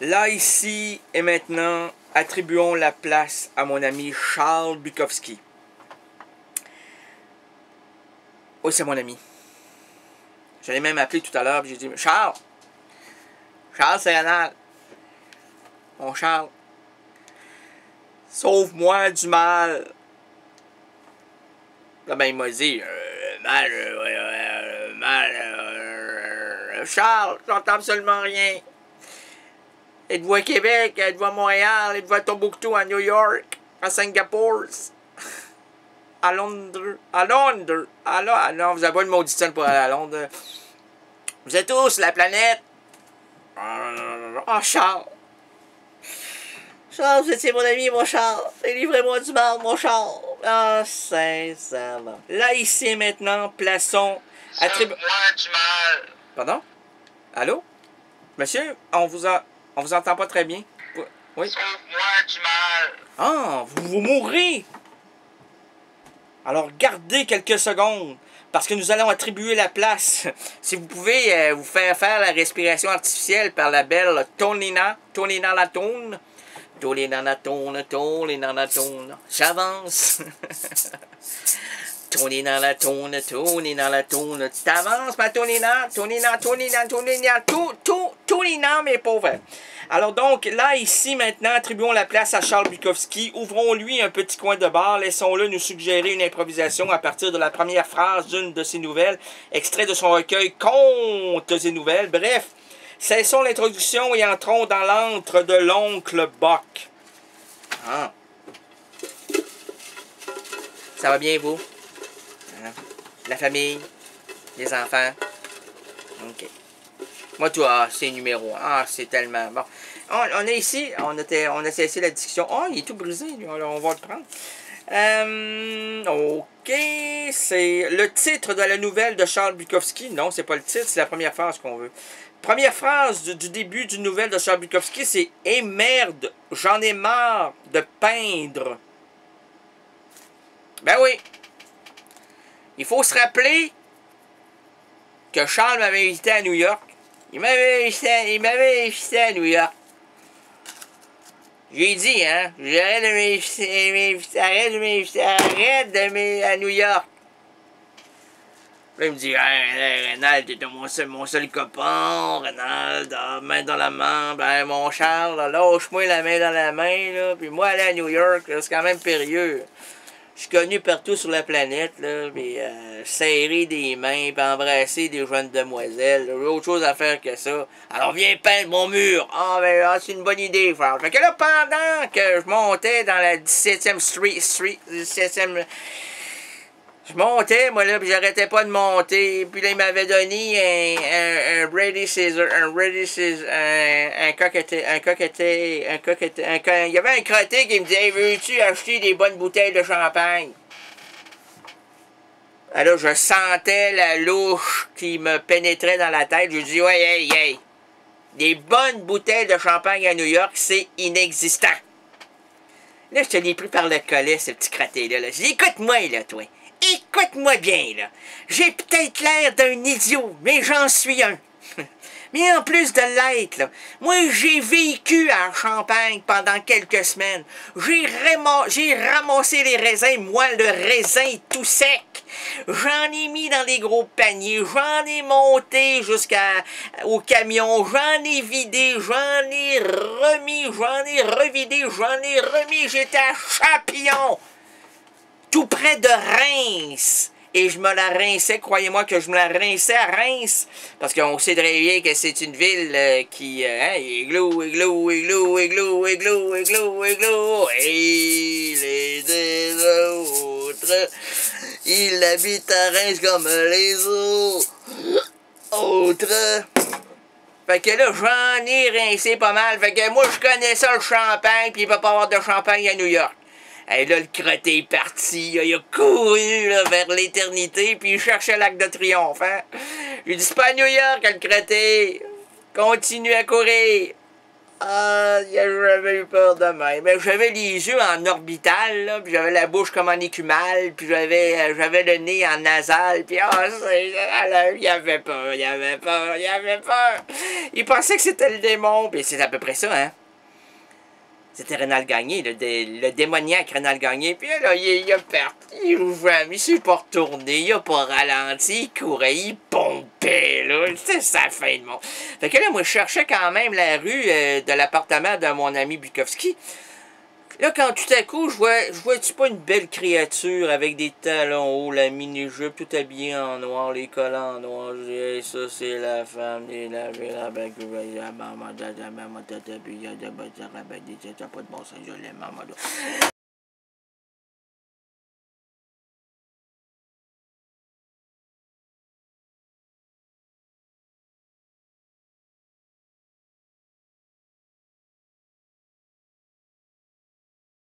Là, ici et maintenant, attribuons la place à mon ami Charles Bukowski. Oui, c'est mon ami. Je l'ai même appelé tout à l'heure, j'ai dit « Charles! Charles, c'est Ronald! Mon Charles! Sauve-moi du mal! » Là, ben, il m'a dit Charles, j'entends absolument rien. Êtes-vous à Québec? Êtes-vous à Montréal? Êtes-vous à Tombouctou, à New York? À Singapour? À Londres? À Londres? Ah non, vous n'avez pas une maudite pour aller à Londres. Vous êtes tous sur la planète? Oh, Charles! Charles, vous étiez mon ami, mon Charles. Délivrez-moi du mal, mon Charles. Ah, sincèrement. Là, ici et maintenant, plaçons... Sauve-moi du mal. Pardon? Allô? Monsieur, on vous entend pas très bien. Oui? Sauve-moi du mal. Ah, vous mourrez! Alors, gardez quelques secondes, parce que nous allons attribuer la place. Si vous pouvez vous faire la respiration artificielle par la belle Tonina Latone. Tonina Latone. J'avance. Tonina Latone. Tu t'avances, ma Tonina, Tonina, mes pauvres. Alors donc, là, ici, maintenant, attribuons la place à Charles Bukowski. Ouvrons-lui un petit coin de bar. Laissons-le nous suggérer une improvisation à partir de la première phrase d'une de ses nouvelles, extrait de son recueil Contes et nouvelles. Bref, cessons l'introduction et entrons dans l'antre de l'oncle Bock. Ah. Ça va bien, vous? La famille? Les enfants? OK. Moi, toi, c'est numéro 1. Ah, c'est tellement bon. On est ici, on a cessé la discussion. Oh, il est tout brisé, lui. Alors, on va le prendre. OK, c'est le titre de la nouvelle de Charles Bukowski. Non, c'est pas le titre, c'est la première phrase qu'on veut. Première phrase du début d'une nouvelle de Charles Bukowski, c'est « Eh merde, j'en ai marre de peindre. » Ben oui. Il faut se rappeler que Charles m'avait invité à New York. Il m'avait invité à New York. J'ai dit, hein, arrête de m'inviter à New York. Là, il me dit, hey, Ronald, t'es mon seul copain, Ronald, main dans la main, ben, mon Charles, lâche-moi la main dans la main, là, puis moi, aller à New York, c'est quand même périlleux. Je suis connu partout sur la planète, là, puis serrer des mains, puis embrasser des jeunes demoiselles. J'ai autre chose à faire que ça. Alors viens peindre mon mur. Ah, ben c'est une bonne idée, frère. Fait que là, pendant que je montais dans la 17e Street, 17e... Je montais, moi, là, puis j'arrêtais pas de monter. Puis là, il m'avait donné un Ready Scissor, il y avait un crotté qui me disait, veux-tu acheter des bonnes bouteilles de champagne? Alors, je sentais la louche qui me pénétrait dans la tête. Je dis, ouais, hey, des bonnes bouteilles de champagne à New York, c'est inexistant. Là, je te l'ai pris par le collet, ce petit crotté-là. Là. Je dis, écoute-moi, là, toi. Écoute-moi bien, là. J'ai peut-être l'air d'un idiot, mais j'en suis un. Mais en plus de l'être, là, moi, j'ai vécu à Champagne pendant quelques semaines. J'ai ramassé les raisins, moi, le raisin tout sec. J'en ai mis dans des gros paniers, j'en ai monté jusqu'au camion, j'en ai vidé, j'en ai remis, j'en ai revidé, j'en ai remis. J'étais à Chapillon, tout près de Reims. Et je me la rinçais, croyez-moi que je me la rinçais à Reims. Parce qu'on sait très bien que c'est une ville qui... igloo. Et les autres, ils habitent à Reims comme les autres. Fait que là, j'en ai rincé pas mal. Fait que moi, je connais ça, le champagne, puis il va pas avoir de champagne à New York. Et là, le crotté est parti, il a couru là, vers l'éternité, puis il cherchait l'Arc de Triomphe. Hein? J'ai dit, c'est pas à New York, le crotté. Continue à courir. Ah, j'avais eu peur de même. Mais j'avais les yeux en orbital, là, puis j'avais la bouche comme en écumale, puis j'avais le nez en nasal, puis il avait peur, il avait peur, il avait peur. Il pensait que c'était le démon, puis c'est à peu près ça, hein. C'était Rénal Gagné, le démoniaque Rénal Gagné. Puis là, il a parti, il s'est pas retourné, il a pas ralenti, il courait, il pompait, là. C'était sa fin de monde. Fait que là, moi, je cherchais quand même la rue de l'appartement de mon ami Bukowski. Là, quand tout à coup, je vois-tu pas une belle créature avec des talons hauts, la mini-jupe, tout habillée en noir, les collants en noir. Je dis, hey, ça, c'est la femme, la maman, pas de bon sens, je l'aime, maman.